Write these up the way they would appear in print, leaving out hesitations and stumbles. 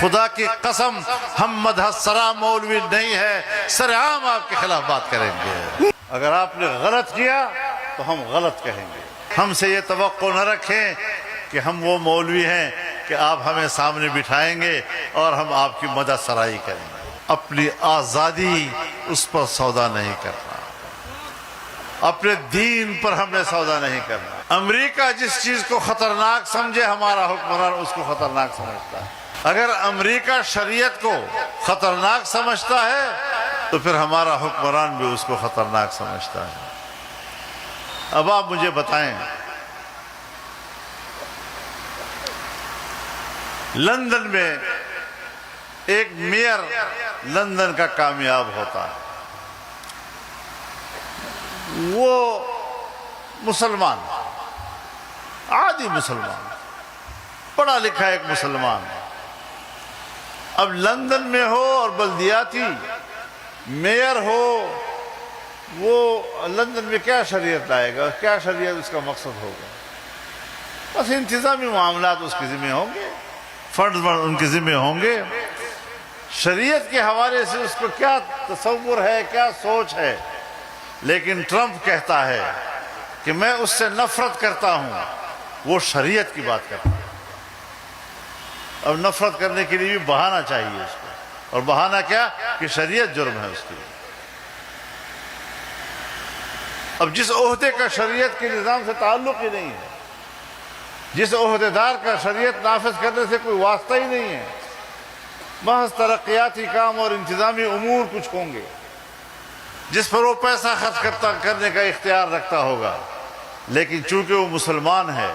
خدا کی قسم ہم مدح سرا مولوی نہیں ہے، سرعام آپ کے خلاف بات کریں گے۔ اگر آپ نے غلط کیا تو ہم غلط کہیں گے۔ ہم سے یہ توقع نہ رکھیں کہ ہم وہ مولوی ہیں کہ آپ ہمیں سامنے بٹھائیں گے اور ہم آپ کی مدح سرائی کریں گے۔ اپنی آزادی اس پر سودا نہیں کرنا، اپنے دین پر ہم نے سودا نہیں کرنا۔ امریکہ جس چیز کو خطرناک سمجھے ہمارا حکمران اس کو خطرناک سمجھتا ہے۔ اگر امریکہ شریعت کو خطرناک سمجھتا ہے تو پھر ہمارا حکمران بھی اس کو خطرناک سمجھتا ہے۔ اب آپ مجھے بتائیں، لندن میں ایک میئر لندن کا کامیاب ہوتا ہے، وہ مسلمان، عادی مسلمان، پڑھا لکھا ایک مسلمان۔ اب لندن میں ہو اور بلدیاتی میئر ہو، وہ لندن میں کیا شریعت لائے گا، کیا شریعت اس کا مقصد ہوگا؟ بس انتظامی معاملات اس کے ذمہ ہوں گے، فنڈز ان کے ذمہ ہوں گے۔ شریعت کے حوالے سے اس کو کیا تصور ہے، کیا سوچ ہے؟ لیکن ٹرمپ کہتا ہے کہ میں اس سے نفرت کرتا ہوں، وہ شریعت کی بات کرتا ہے۔ اب نفرت کرنے کے لیے بھی بہانہ چاہیے اس کو، اور بہانہ کیا کہ شریعت جرم ہے اس کے لیے۔ اب جس عہدے کا شریعت کے نظام سے تعلق ہی نہیں ہے، جس عہدیدار کا شریعت نافذ کرنے سے کوئی واسطہ ہی نہیں ہے، محض ترقیاتی کام اور انتظامی امور کچھ ہوں گے، جس پر وہ پیسہ خرچ کرنے کا اختیار رکھتا ہوگا، لیکن چونکہ وہ مسلمان ہے،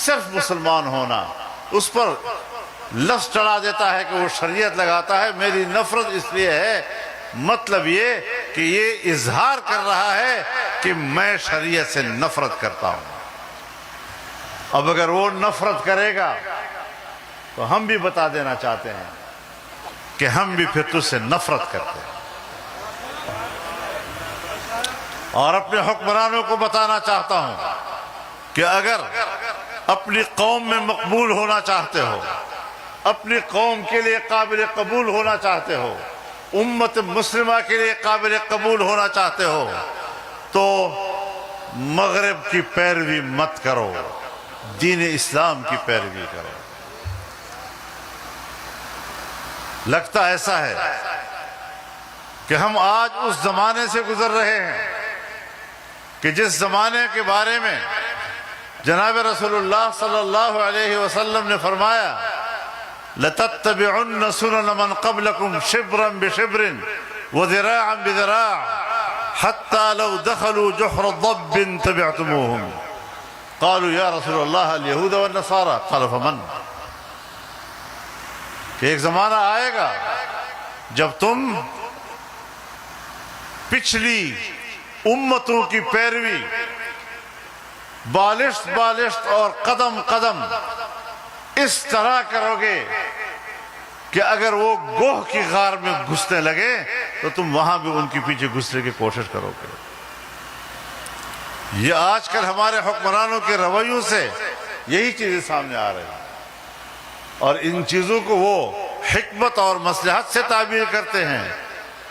صرف مسلمان ہونا اس پر لفظ چڑھا دیتا ہے کہ وہ شریعت لگاتا ہے۔ میری نفرت اس لیے ہے، مطلب یہ کہ یہ اظہار کر رہا ہے کہ میں شریعت سے نفرت کرتا ہوں۔ اب اگر وہ نفرت کرے گا تو ہم بھی بتا دینا چاہتے ہیں کہ ہم بھی پھر تجھ سے نفرت کرتے ہیں، اور اپنے حکمرانوں کو بتانا چاہتا ہوں کہ اگر اپنی قوم میں مقبول ہونا چاہتے ہو، اپنی قوم کے لیے قابل قبول ہونا چاہتے ہو، امت مسلمہ کے لیے قابل قبول ہونا چاہتے ہو، تو مغرب کی پیروی مت کرو، دین اسلام کی پیروی کرو۔ لگتا ایسا ہے کہ ہم آج اس زمانے سے گزر رہے ہیں کہ جس زمانے کے بارے میں جناب رسول اللہ صلی اللہ علیہ وسلم نے فرمایا لَتَتَّبِعُنَّ سُنَنَ مَنْ قَبْلَكُمْ شِبْرًا بِشِبْرٍ وَذِرَاعًا بِذِرَاعٍ حَتَّى لَوْ دَخَلُوا جُحْرَ ضَبٍّ تَبِعْتُمُوهُمْ قالوا یا رسول اللہ اليہود والنصارى قال فمن؟ کہ ایک زمانہ آئے گا جب تم پچھلی امتوں کی پیروی بالشت بالشت اور قدم قدم اس طرح کرو گے کہ اگر وہ گوہ کی غار میں گھسنے لگے تو تم وہاں بھی ان کے پیچھے گھسنے کی کوشش کرو گے۔ یہ آج کل ہمارے حکمرانوں کے رویوں سے یہی چیزیں سامنے آ رہی ہیں، اور ان چیزوں کو وہ حکمت اور مصلحت سے تعبیر کرتے ہیں۔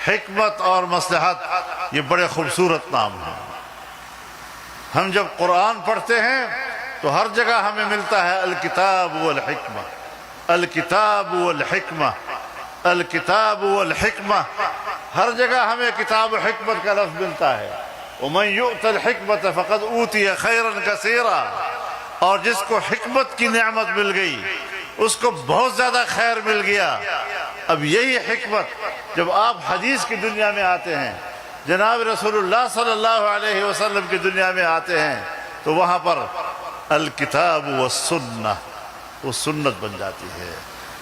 حکمت اور مصلحت یہ بڑے خوبصورت نام ہیں۔ ہم جب قرآن پڑھتے ہیں تو ہر جگہ ہمیں ملتا ہے الکتاب والحکمہ، الکتاب والحکمہ، الکتاب والحکمہ، ہر جگہ ہمیں کتاب و حکمت کا لفظ ملتا ہے۔ وَمَنْ يُؤْتَ الْحِكْمَةَ فَقَدْ أُوتِيَ خَيْرًا كَثِيرًا، اور جس کو حکمت کی نعمت مل گئی اس کو بہت زیادہ خیر مل گیا۔ اب یہی حکمت جب آپ حدیث کی دنیا میں آتے ہیں، جناب رسول اللہ صلی اللہ علیہ وسلم کی دنیا میں آتے ہیں، تو وہاں پر الکتاب والسنہ وہ سنت بن جاتی ہے۔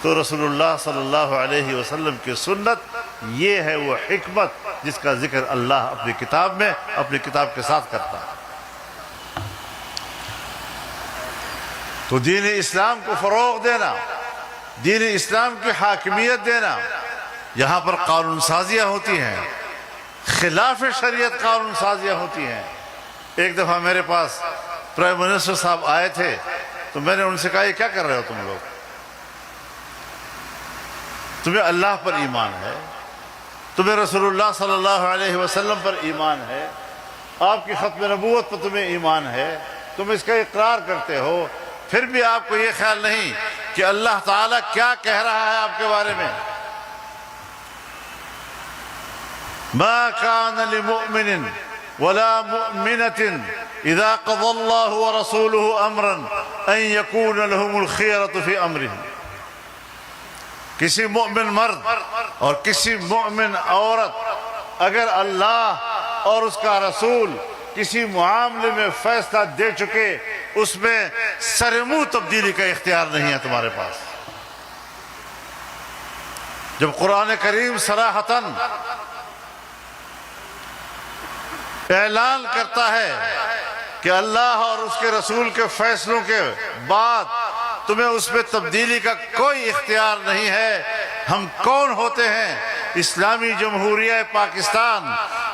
تو رسول اللہ صلی اللہ علیہ وسلم کی سنت یہ ہے وہ حکمت جس کا ذکر اللہ اپنی کتاب میں اپنی کتاب کے ساتھ کرتا ہے۔ تو دین اسلام کو فروغ دینا، دین اسلام کی حاکمیت دینا، یہاں پر قانون سازیاں ہوتی ہیں، خلاف شریعت قانون سازیاں ہوتی ہیں۔ ایک دفعہ میرے پاس پرائم منسٹر صاحب آئے تھے، تو میں نے ان سے کہا یہ کیا کر رہے ہو تم لوگ؟ تمہیں اللہ پر ایمان ہے، تمہیں رسول اللہ صلی اللہ علیہ وسلم پر ایمان ہے، آپ کی ختم نبوت پر تمہیں ایمان ہے، تم اس کا اقرار کرتے ہو، پھر بھی آپ کو یہ خیال نہیں کہ اللہ تعالیٰ کیا کہہ رہا ہے آپ کے بارے میں۔ ما كان لمؤمن ولا مؤمنة إذا قضى الله ورسوله أمرا أن يكون لهم الخيرة في أمرهم۔ کسی مومن مرد اور کسی مومن عورت اگر اللہ اور اس کا رسول کسی معاملے میں فیصلہ دے چکے، اس میں سر منہ تبدیلی کا اختیار نہیں ہے تمہارے پاس۔ جب قرآن کریم صراحتاً اعلان کرتا ہے کہ اللہ اور اس کے رسول کے فیصلوں کے بعد تمہیں اس میں تبدیلی کا کوئی اختیار نہیں ہے، ہم کون ہوتے ہیں؟ اسلامی جمہوریہ پاکستان،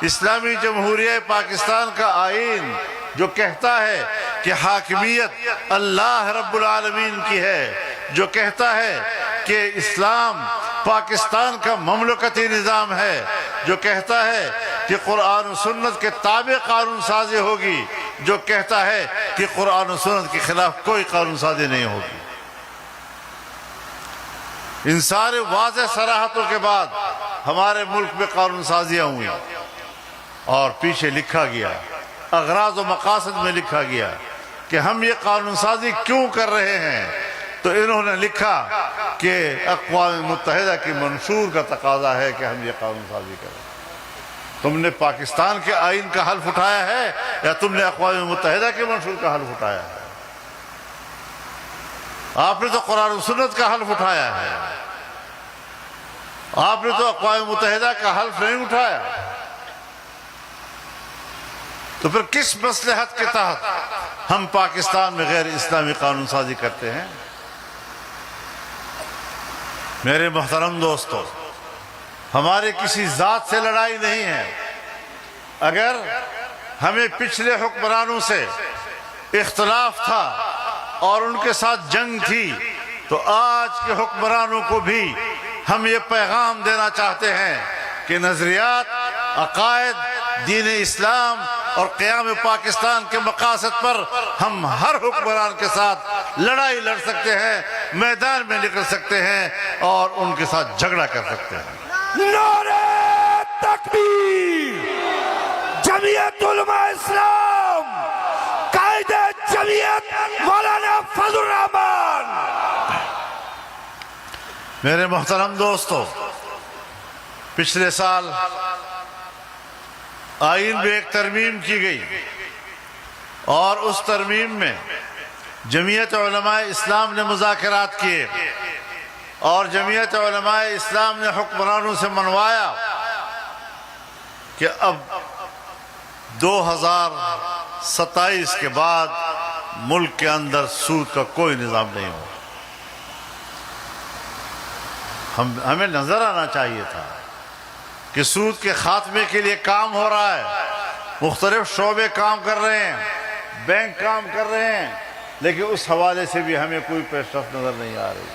اسلامی جمہوریہ پاکستان کا آئین جو کہتا ہے کہ حاکمیت اللہ رب العالمین کی ہے، جو کہتا ہے کہ اسلام پاکستان کا مملکتی نظام ہے، جو کہتا ہے کہ قرآن و سنت کے تابع قانون سازی ہوگی، جو کہتا ہے کہ قرآن و سنت کے خلاف کوئی قانون سازی نہیں ہوگی۔ ان سارے واضح صراحتوں کے بعد ہمارے ملک میں قانون سازیاں ہوئی اور پیچھے لکھا گیا، اغراض و مقاصد میں لکھا گیا کہ ہم یہ قانون سازی کیوں کر رہے ہیں، تو انہوں نے لکھا کہ اقوام متحدہ کی منشور کا تقاضا ہے کہ ہم یہ قانون سازی کریں۔ تم نے پاکستان کے آئین کا حلف اٹھایا ہے یا تم نے اقوام متحدہ کے منشور کا حلف اٹھایا ہے؟ آپ نے تو قرآن و سنت کا حلف اٹھایا ہے، آپ نے تو اقوام متحدہ کا حلف نہیں اٹھایا، تو پھر کس مصلحت کے تحت ہم پاکستان میں غیر اسلامی قانون سازی کرتے ہیں؟ میرے محترم دوستو، ہمارے کسی ذات سے لڑائی نہیں ہے۔ اگر ہمیں پچھلے حکمرانوں سے اختلاف تھا اور ان کے ساتھ جنگ تھی، تو آج کے حکمرانوں کو بھی ہم یہ پیغام دینا چاہتے ہیں کہ نظریات، عقائد، دین اسلام اور قیام پاکستان کے مقاصد پر ہم ہر حکمران کے ساتھ لڑائی لڑ سکتے ہیں، میدان میں نکل سکتے ہیں اور ان کے ساتھ جھگڑا کر سکتے ہیں۔ نعرہ تکبیر! جمعیت علماء اسلام، قائد جمعیت مولانا فضل الرحمان۔ میرے محترم دوستو، پچھلے سال آئین میں ایک ترمیم کی گئی اور اس ترمیم میں جمعیت علماء اسلام نے مذاکرات کیے اور جمعیت علماء اسلام نے حکمرانوں سے منوایا کہ اب 2027 کے بعد ملک کے اندر سود کا کوئی نظام نہیں ہو۔ ہمیں نظر آنا چاہیے تھا کہ سود کے خاتمے کے لیے کام ہو رہا ہے، مختلف شعبے کام کر رہے ہیں، بینک کام کر رہے ہیں، لیکن اس حوالے سے بھی ہمیں کوئی پیش رفت نظر نہیں آ رہی۔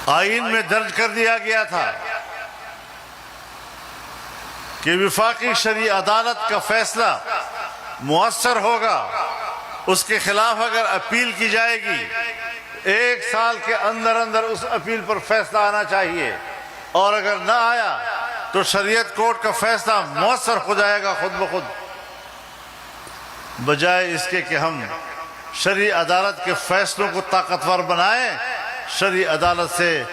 آئین میں درج کر دیا گیا تھا کہ وفاقی شرعی عدالت کا فیصلہ مؤثر ہوگا، اس کے خلاف اگر اپیل کی جائے گی 1 سال کے اندر اندر اس اپیل پر فیصلہ آنا چاہیے، اور اگر نہ آیا تو شریعت کورٹ کا فیصلہ مؤثر ہو جائے گا خود بخود، بجائے اس کے کہ ہم شرعی عدالت کے فیصلوں کو طاقتور بنائیں، شرعی عدالت سے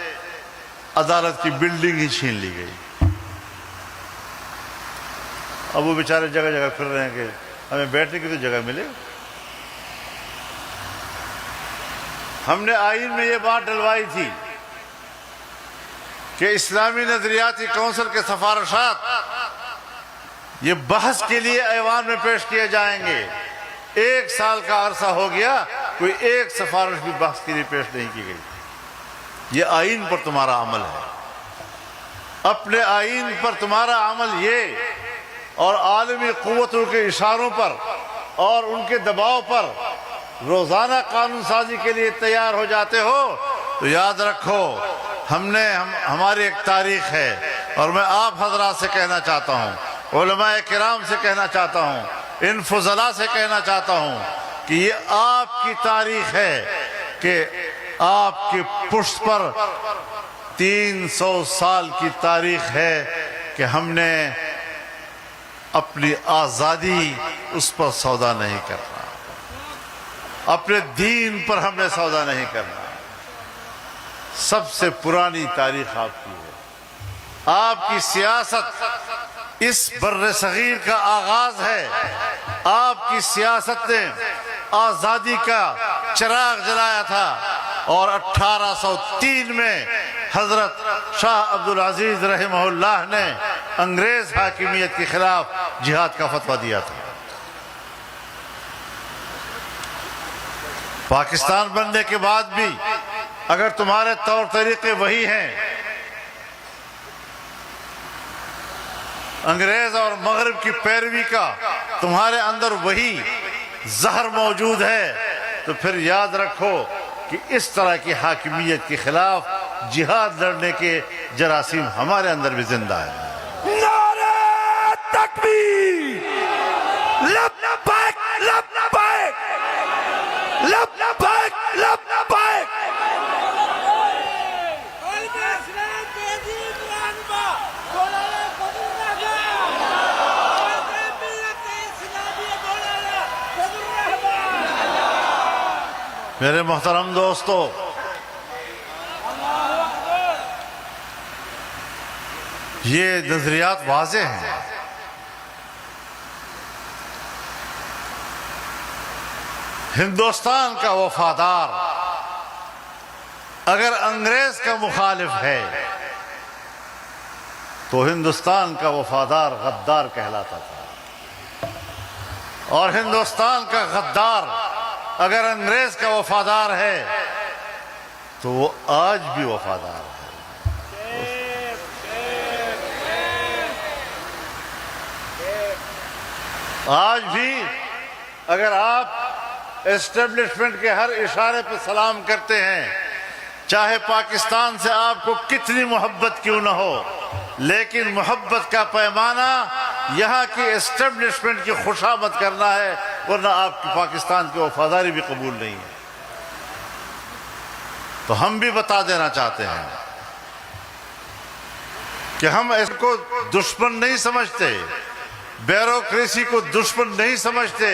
عدالت کی بلڈنگ ہی چھین لی گئی۔ اب وہ بیچارے جگہ جگہ پھر رہے ہیں کہ ہمیں بیٹھنے کی تو جگہ ملے۔ ہم نے آئین میں یہ بات ڈلوائی تھی کہ اسلامی نظریاتی کونسل کے سفارشات یہ بحث کے لیے ایوان میں پیش کیے جائیں گے۔ 1 سال کا عرصہ ہو گیا، کوئی ایک سفارش بھی بحث کے لیے پیش نہیں کی گئی۔ یہ آئین پر تمہارا عمل ہے، اپنے آئین پر تمہارا عمل یہ اور عالمی قوتوں کے اشاروں پر اور ان کے دباؤ پر روزانہ قانون سازی کے لیے تیار ہو جاتے ہو تو یاد رکھو ہماری ایک تاریخ ہے، اور میں آپ حضرات سے کہنا چاہتا ہوں، علماء کرام سے کہنا چاہتا ہوں، ان فضلاء سے کہنا چاہتا ہوں کہ یہ آپ کی تاریخ ہے کہ آپ کی پشت پر 300 سال کی تاریخ ہے کہ ہم نے اپنی آزادی اس پر سودا نہیں کرنا، اپنے دین پر ہم نے سودا نہیں کرنا۔ سب سے پرانی تاریخ آپ کی ہے، آپ کی سیاست اس بر صغیر کا آغاز ہے، آپ کی سیاست نے آزادی کا چراغ جلایا تھا، اور 1803 میں حضرت شاہ عبدالعزیز رحمہ اللہ نے انگریز حاکمیت کے خلاف جہاد کا فتویٰ دیا تھا۔ پاکستان بننے کے بعد بھی اگر تمہارے طور طریقے وہی ہیں، انگریز اور مغرب کی پیروی کا تمہارے اندر وہی زہر موجود ہے، تو پھر یاد رکھو کہ اس طرح کی حاکمیت کے خلاف جہاد لڑنے کے جراثیم ہمارے اندر بھی زندہ ہیں۔ نعرہ تکبیر! لبیک لبیک لبیک لبیک! میرے محترم دوستو، یہ نظریات واضح ہیں۔ ہندوستان کا وفادار اگر انگریز کا مخالف ہے تو ہندوستان کا وفادار غدار کہلاتا تھا، اور ہندوستان کا غدار اگر انگریز کا وفادار ہے تو وہ آج بھی وفادار ہے۔ آج بھی اگر آپ اسٹیبلشمنٹ کے ہر اشارے پہ سلام کرتے ہیں، چاہے پاکستان سے آپ کو کتنی محبت کیوں نہ ہو، لیکن محبت کا پیمانہ یہاں کی اسٹیبلشمنٹ کی خوشامد کرنا ہے، ورنہ آپ کی پاکستان کی وفاداری بھی قبول نہیں ہے۔ تو ہم بھی بتا دینا چاہتے ہیں کہ ہم اس کو دشمن نہیں سمجھتے، بیوروکریسی کو دشمن نہیں سمجھتے،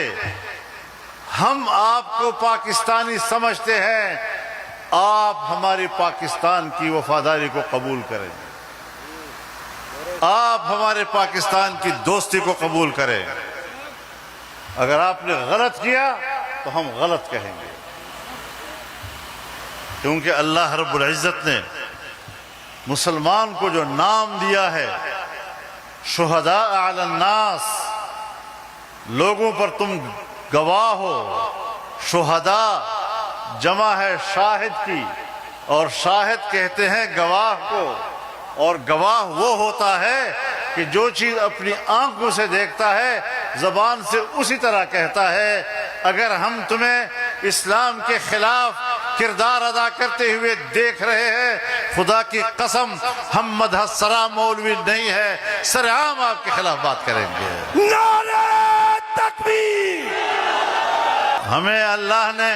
ہم آپ کو پاکستانی سمجھتے ہیں۔ آپ ہماری پاکستان کی وفاداری کو قبول کریں، آپ ہمارے پاکستان کی دوستی کو قبول کریں۔ اگر آپ نے غلط کیا تو ہم غلط کہیں گے، کیونکہ اللہ رب العزت نے مسلمان کو جو نام دیا ہے، شہداء علی الناس، لوگوں پر تم گواہ ہو۔ شہداء جمع ہے شاہد کی، اور شاہد کہتے ہیں گواہ کو، اور گواہ وہ ہوتا ہے کہ جو چیز اپنی آنکھوں سے دیکھتا ہے زبان سے اسی طرح کہتا ہے۔ اگر ہم تمہیں اسلام کے خلاف کردار ادا کرتے ہوئے دیکھ رہے ہیں، خدا کی قسم ہم مدح سرا مولوی نہیں ہے، سرعام آپ کے خلاف بات کریں گے۔ نعرہ تکبیر! ہمیں اللہ نے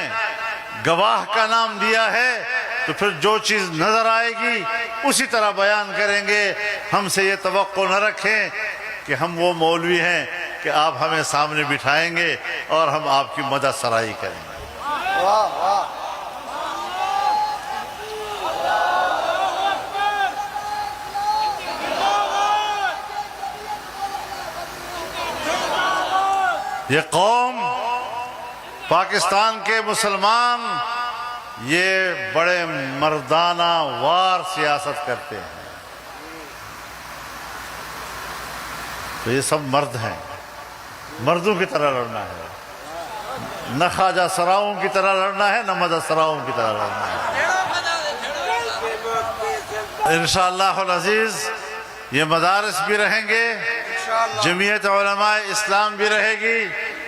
گواہ کا نام دیا ہے، تو پھر جو چیز نظر آئے گی اسی طرح بیان کریں گے۔ ہم سے یہ توقع نہ رکھیں کہ ہم وہ مولوی ہیں کہ آپ ہمیں سامنے بٹھائیں گے اور ہم آپ کی مدح سرائی کریں گے۔ یہ قوم، پاکستان کے مسلمان، یہ بڑے مردانہ وار سیاست کرتے ہیں۔ تو یہ سب مرد ہیں، مردوں کی طرح لڑنا ہے، نہ خواجہ سراؤں کی طرح لڑنا ہے، نہ مدد سراؤں کی طرح لڑنا ہے۔ انشاءاللہ العزیز یہ مدارس بھی رہیں گے، جمعیت علماء اسلام بھی رہے گی،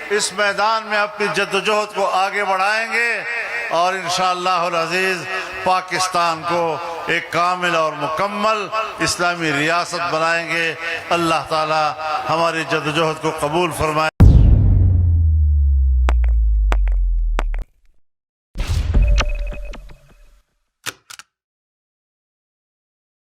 اس میدان میں اپنی جدوجہد کو آگے بڑھائیں گے اور انشاءاللہ العزیز پاکستان کو ایک کامل اور مکمل اسلامی ریاست بنائیں گے۔ اللہ تعالی ہماری جدوجہد کو قبول فرمائے۔